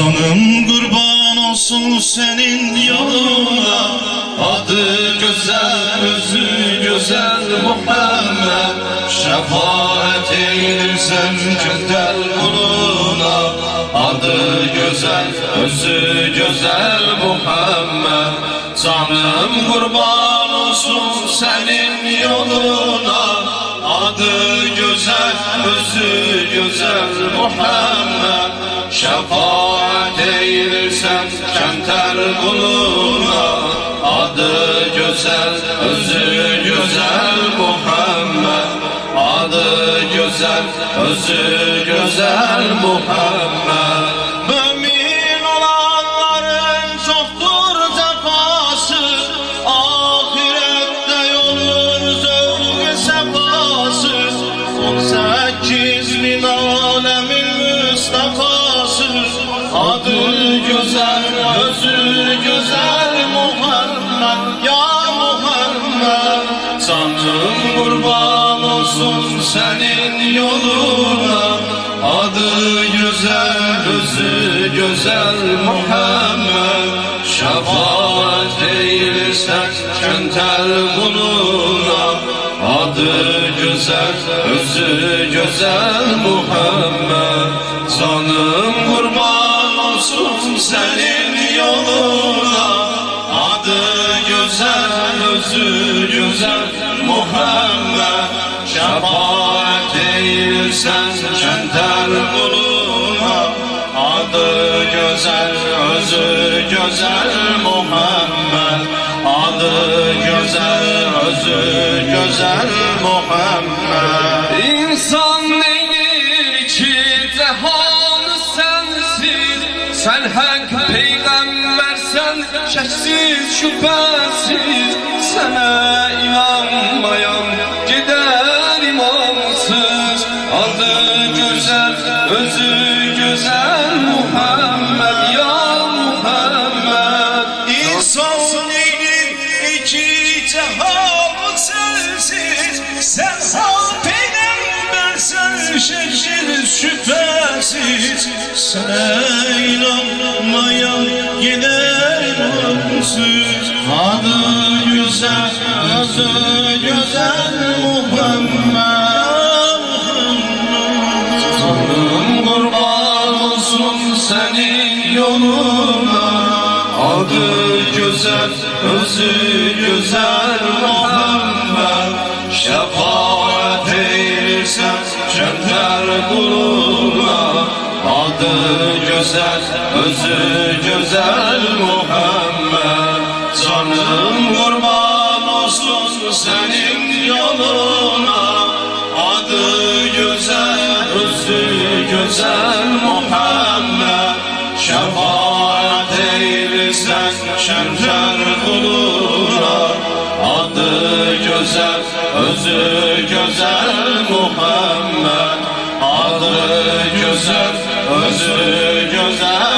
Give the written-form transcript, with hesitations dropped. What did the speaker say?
Canım kurban olsun senin yoluna, adı güzel, özü güzel Muhammed. Şefaat eylirsen güzel kuluna, adı güzel, özü güzel Muhammed. Canım kurban olsun senin yoluna, adı güzel, özü güzel Muhammed. Şefaat eylirsen kemter kuluna, adı güzel, özü güzel Muhammed. Adı güzel, özü güzel Muhammed. Mümin olanların çoktur cefası, ahirette yolun zevk sefası. 18 bin alemin Mustafa'sı, adı güzel, özü güzel Muhammed. Ya Muhammed, canım kurban olsun senin yoluna, adı güzel, özü güzel Muhammed. Şefaat eylirsen kemter kuluna, adı güzel, özü güzel Muhammed. Canım kurban olsun senin yoluna, adı güzel, özü güzel Muhammed. Şefaat eylirsen kemter kuluna, adı güzel, özü güzel Muhammed. Adı güzel, özü güzel Muhammed. İnsan neydir ki cehanı sensiz, sen hak peygambersen şeksiz şüphesiz. Sana inanmayan gider imamsız, adı güzel, özü güzel Muhammed. Ya Muhammed, İnsan neydir iki cehan sensiz, sen hak peygambersen şeksiz şüphesiz. Sana inanmayan gider imamsız, adı güzel, özü güzel Muhammed. canım kurban olsun senin yoluna, adı güzel, özü güzel Muhammed. Şefaat eylirsen kemter kuluna, adı güzel, özü güzel Muhammed. Canım kurban olsun senin yoluna, adı güzel, özü güzel Muhammed. Şefaat eylirsen kemter kuluna, adı güzel, özü güzel Muhammed. Adı güzel, özü güzel